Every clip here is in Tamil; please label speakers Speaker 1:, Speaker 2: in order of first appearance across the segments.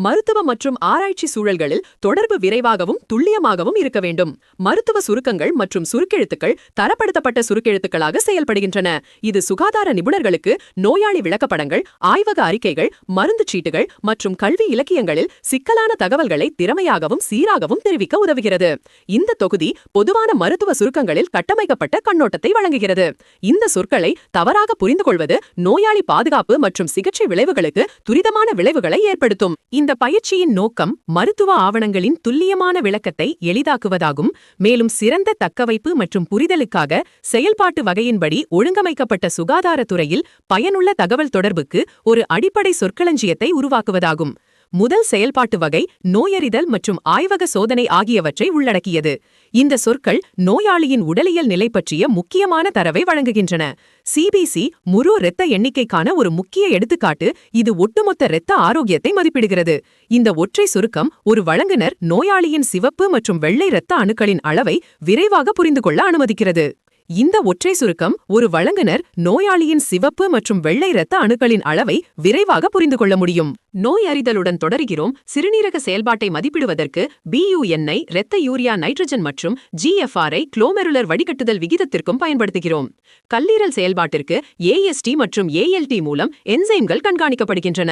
Speaker 1: மருத்துவ மற்றும் ஆராய்ச்சி சூழல்களில் தொடர்பு விரைவாகவும் துல்லியமாகவும் இருக்க வேண்டும். மருத்துவ சுருக்கங்கள் மற்றும் சுருக்கெழுத்துக்கள் தரப்படுத்தப்பட்ட சுருக்கெழுத்துக்களாக செயல்படுகின்றன. இது சுகாதார நிபுணர்களுக்கு நோயாளி விளக்கப்படங்கள், ஆய்வக அறிக்கைகள், மருந்து சீட்டுகள் மற்றும் கல்வி இலக்கியங்களில் சிக்கலான தகவல்களை திறமையாகவும் சீராகவும் தெரிவிக்க உதவுகிறது. இந்த தொகுதி பொதுவான மருத்துவ சுருக்கங்களில் கட்டமைக்கப்பட்ட கண்ணோட்டத்தை வழங்குகிறது. இந்த சொற்களை தவறாக புரிந்து கொள்வது நோயாளி பாதுகாப்பு மற்றும் சிகிச்சை விளைவுகளுக்கு துரிதமான விளைவுகளை ஏற்படுத்தும். இந்த பயிற்சியின் நோக்கம் மருத்துவ ஆவணங்களின் துல்லியமான விளக்கத்தை எளிதாக்குவதாகும். மேலும் சிறந்த தக்கவைப்பு மற்றும் புரிதலுக்காக செயல்பாட்டு வகையின்படி ஒழுங்கமைக்கப்பட்ட சுகாதாரத்துறையில் பயனுள்ள தகவல் தொடர்புக்கு ஒரு அடிப்படை சொற்களஞ்சியத்தை உருவாக்குவதாகும். முதல் செயல்பாட்டு வகை நோயறிதல் மற்றும் ஆய்வக சோதனை ஆகியவற்றை உள்ளடக்கியது. இந்த சொற்கள் நோயாளியின் உடலியல் நிலை பற்றிய முக்கியமான தரவை வழங்குகின்றன. சிபிசி முழு இரத்த எண்ணிக்கைக்கான ஒரு முக்கிய எடுத்துக்காட்டு. இது ஒட்டுமொத்த இரத்த ஆரோக்கியத்தை மதிப்பிடுகிறது. இந்த ஒற்றை சுருக்கம் ஒரு வழங்குனர் நோயாளியின் சிவப்பு மற்றும் வெள்ளை இரத்த அணுக்களின் அளவை விரைவாக புரிந்து கொள்ள அனுமதிக்கிறது. இந்த ஒற்றை சுருக்கம் ஒரு வழங்குனர் நோயாளியின் சிவப்பு மற்றும் வெள்ளை இரத்த அணுக்களின் அளவை விரைவாக புரிந்து கொள்ள முடியும். நோய் அறிதலுடன் தொடர்கிறோம். சிறுநீரக செயல்பாட்டை மதிப்பிடுவதற்கு BUN-ஐ இரத்த யூரியா நைட்ரஜன் மற்றும் GFR-ஐ குளோமெருலர் வடிகட்டுதல் விகிதத்திற்கும் பயன்படுத்துகிறோம். கல்லீரல் செயல்பாட்டிற்கு AST மற்றும் ALT மூலம் என்சைம்கள் கண்காணிக்கப்படுகின்றன.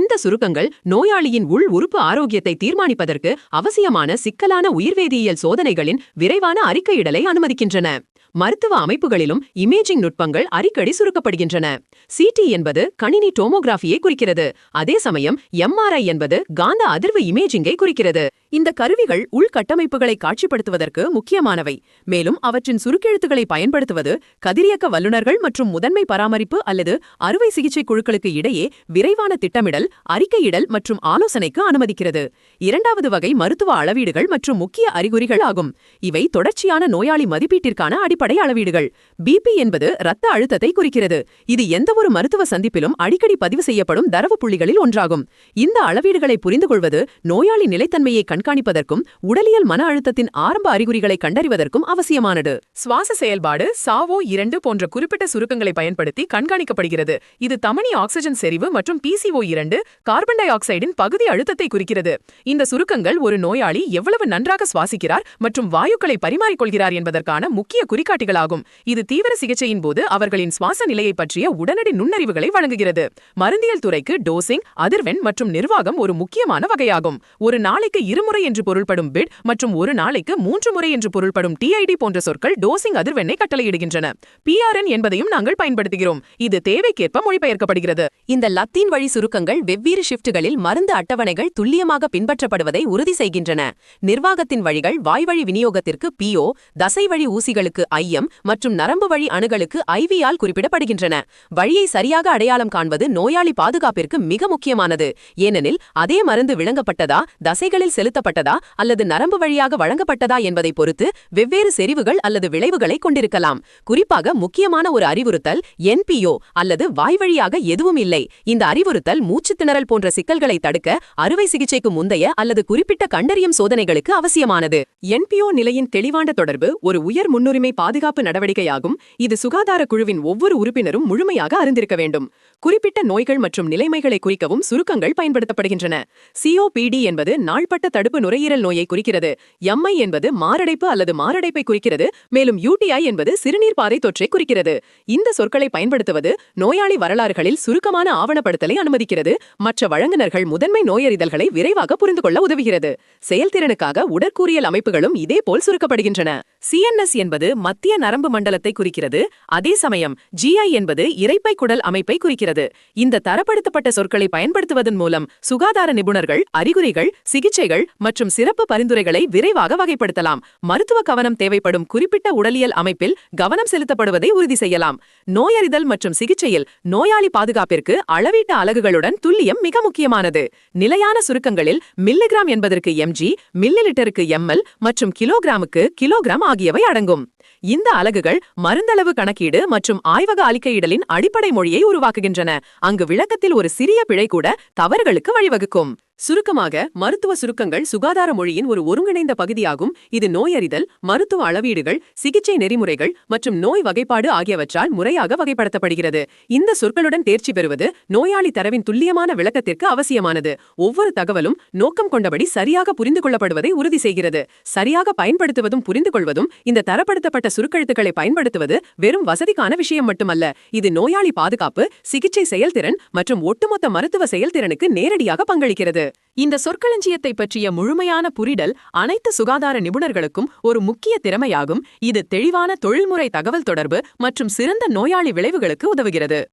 Speaker 1: இந்த சுருக்கங்கள் நோயாளியின் உள் உறுப்பு ஆரோக்கியத்தை தீர்மானிப்பதற்கு அவசியமான சிக்கலான உயிர்வேதியியல் சோதனைகளின் விரைவான அறிக்கையிடலை அனுமதிக்கின்றன. மருத்துவ அமைப்புகளிலும் இமேஜிங் நுட்பங்கள் அடிக்கடி சுருக்கப்படுகின்றன. CT என்பது கணினி டோமோகிராஃபியை குறிக்கிறது. அதே சமயம் MRI என்பது காந்த அதிர்வு இமேஜிங்கை குறிக்கிறது. இந்த கருவிகள் உள்கட்டமைப்புகளை காட்சிப்படுத்துவதற்கு முக்கியமானவை. மேலும் அவற்றின் சுருக்கெழுத்துக்களை பயன்படுத்துவது கதிரியக்க வல்லுநர்கள் மற்றும் முதன்மை பராமரிப்பு அல்லது அறுவை சிகிச்சை குழுக்களுக்கு இடையே விரைவான திட்டமிடல், அறிக்கையிடல் மற்றும் ஆலோசனைக்கு அனுமதிக்கிறது. இரண்டாவது வகை மருத்துவ அளவீடுகள் மற்றும் முக்கிய அறிகுறிகள் ஆகும். இவை தொடர்ச்சியான நோயாளி மதிப்பீட்டிற்கான அடிப்படை அளவீடுகள். BP என்பது இரத்த அழுத்தத்தை குறிக்கிறது. இது எந்தவொரு மருத்துவ சந்திப்பிலும் அடிக்கடி பதிவு செய்யப்படும் தரவு புள்ளிகளில் ஒன்றாகும். இந்த அளவீடுகளை புரிந்து கொள்வது நோயாளி நிலைத்தன்மையை கண்காணிப்பதற்கும் உடலியல் மன அழுத்தத்தின் ஆரம்ப அறிகுறிகளை கண்டறிவதற்கும் அவசியமானது. சுவாச செயல்பாடு SAVO2 போன்ற குறிப்பிட்ட சுருக்கங்களை பயன்படுத்தி கண்காணிக்கப்படுகிறது. இது தமனி ஆக்சிஜன் செறிவு மற்றும் PCO2 கார்பன் டை ஆக்சைடின் பகுதி அழுத்தத்தை குறிக்கிறது. இந்த சுருக்கங்கள் ஒரு நோயாளி எவ்வளவு நன்றாக சுவாசிக்கிறார் மற்றும் வாயுக்களை பரிமாறிக்கொள்கிறார் என்பதற்கான முக்கிய குறிகாட்டிகளாகும். இது தீவிர சிகிச்சையின் போது அவர்களின் சுவாச நிலையை பற்றிய உடனடி நுண்ணறிவுகளை வழங்குகிறது. மருந்தியல் துறைக்கு டோசிங், அதிர்வெண் மற்றும் நிர்வாகம் ஒரு முக்கியமான வகையாகும். ஒரு நாளைக்கு 2 முறை என்று பொருள்படும் பிட் மற்றும் ஒரு நாளைக்கு 3 முறை என்று பொருள்படும் TID போன்ற சொற்கள் டோசிங் அதிர்வெண்ணை கட்டளையிடுகின்றன. PRN என்பதையும் நாங்கள் பயன்படுத்துகிறோம். இது தேவைக்கேற்ப மொழிபெயர்க்கப்படுகிறது. இந்த லத்தீன் வழி சுருக்கங்கள் வெவ்வேறு ஷிப்டுகளில் மருந்து அட்டவணைகள் துல்லியமாக பின்பற்றப்படுவதை உறுதி செய்கின்றன. நிர்வாகத்தின் வழிகள் வாய்வழி விநியோகத்திற்கு PO, தசை வழி ஊசிகளுக்கு IM மற்றும் நரம்பு வழி அணுகளுக்கு IV ஆல் குறிப்பிடப்படுகின்றன. வழியை சரியாக அடையாளம் காண்பது நோயாளி பாதுகாப்பிற்கு மிக முக்கியமானது. ஏனெனில் அதே மருந்து விளங்கப்பட்டதா, தசைகளில் செலுத்தப்பட்டதா அல்லது நரம்பு வழியாக வழங்கப்பட்டதா என்பதை பொறுத்து வெவ்வேறு செறிவுகள் அல்லது விளைவுகளை கொண்டிருக்கலாம். குறிப்பாக முக்கியமான ஒரு அறிவுறுத்தல் NPO அல்லது வாய்வழியாக எதுவும் இல்லை. இந்த அறிவுறுத்தல் மூச்சு திணறல் போன்ற சிக்கல்களை தடுக்க அறுவை சிகிச்சைக்கு முந்தைய அல்லது குறிப்பிட்ட கண்டறியும் சோதனைகளுக்கு அவசியமானது. NPO நிலையின் தெளிவான தொடர்பு ஒரு உயர் முன்னுரிமை பாதுகாப்பு நடவடிக்கையாகும். இது சுகாதார குழுவின் ஒவ்வொரு உறுப்பினரும் முழுமையாக அறிந்திருக்க வேண்டும். குறிப்பிட்ட நோய்கள் மற்றும் நிலைமைகளை குறிக்கவும் சுருக்கங்கள் பயன்படுத்தப்படுகின்றன. COPD என்பது நாள்பட்ட தடுப்பு நுரையீரல் நோயை குறிக்கிறது. MI என்பது மாரடைப்பு அல்லது மாரடைப்பை குறிக்கிறது. மேலும் UTI என்பது சிறுநீர் பாதை தொற்றை குறிக்கிறது. இந்த சொற்களை பயன்படுத்துவது நோயாளி வரலாறுகளில் சுருக்கமான ஆவணப்படுத்தலை அனுமதிக்கிறது. மற்ற வழங்குனர்கள் முதன்மை நோயறிதல்களை விரைவாக புரிந்து கொள்ள உதவுகிறது. செயல்திறனுக்காக உடற்கூறியல் அமைப்புகளும் இதேபோல் சுருக்கப்படுகின்றன. CNS என்பது மத்திய நரம்பு மண்டலத்தை குறிக்கிறது. அதே சமயம் GI என்பது இரைப்பை குடல் அமைப்பை குறிக்கிறது. இந்த தரப்படுத்தப்பட்ட சொற்களை பயன்படுத்துவதன் மூலம் சுகாதார நிபுணர்கள் அறிகுறிகள், சிகிச்சைகள் மற்றும் சிறப்பு பரிந்துரைகளை விரைவாக வகைப்படுத்தலாம். மருத்துவ கவனம் தேவைப்படும் குறிப்பிட்ட உடலியல் அமைப்பில் கவனம் செலுத்தப்படுவதை உறுதி செய்யலாம். நோயறிதல் மற்றும் சிகிச்சையில் நோயாளி பாதுகாப்பிற்கு அளவீட்டு அலகுகளுடன் துல்லியம் மிக முக்கியமானது. நிலையான சுருக்கங்களில் மில்லிகிராம் என்பதற்கு mg, மில்லிலிட்டருக்கு ml மற்றும் கிலோகிராமுக்கு கிலோகிராம் ஆகியவை அடங்கும். இந்த அலகுகள் மருந்தளவு கணக்கீடு மற்றும் ஆய்வக அறிக்கையிடலின் அடிப்படை மொழியை உருவாக்குகின்றன. அங்கு விளக்கத்தில் ஒரு சிறிய பிழை கூட தவறுகளுக்கு வழிவகுக்கும். சுருக்கமாக, மருத்துவ சுருக்கங்கள் சுகாதார மொழியின் ஒரு ஒருங்கிணைந்த பகுதியாகும். இது நோயறிதல், மருத்துவ அளவீடுகள், சிகிச்சை நெறிமுறைகள் மற்றும் நோய் வகைப்பாடு ஆகியவற்றால் முறையாக வகைப்படுத்தப்படுகிறது. இந்த சொற்களுடன் தேர்ச்சி பெறுவது நோயாளி தரவின் துல்லியமான விளக்கத்திற்கு அவசியமானது. ஒவ்வொரு தகவலும் நோக்கம் கொண்டபடி சரியாக புரிந்து கொள்ளப்படுவதை உறுதி செய்கிறது. சரியாக பயன்படுத்துவதும் புரிந்து கொள்வதும் இந்த தரப்படுத்தப்பட்ட சுருக்கெழுத்துக்களை பயன்படுத்துவது வெறும் வசதிக்கான விஷயம் மட்டுமல்ல. இது நோயாளி பாதுகாப்பு, சிகிச்சை செயல்திறன் மற்றும் ஒட்டுமொத்த மருத்துவ செயல்திறனுக்கு நேரடியாக பங்களிக்கிறது. இந்த சொற்களஞ்சியத்தை பற்றிய முழுமையான புரிதல் அனைத்து சுகாதார நிபுணர்களுக்கும் ஒரு முக்கிய திறமையாகும். இது தெளிவான தொழில்முறை தகவல் தொடர்பு மற்றும் சிறந்த நோயாளி விளைவுகளுக்கு உதவுகிறது.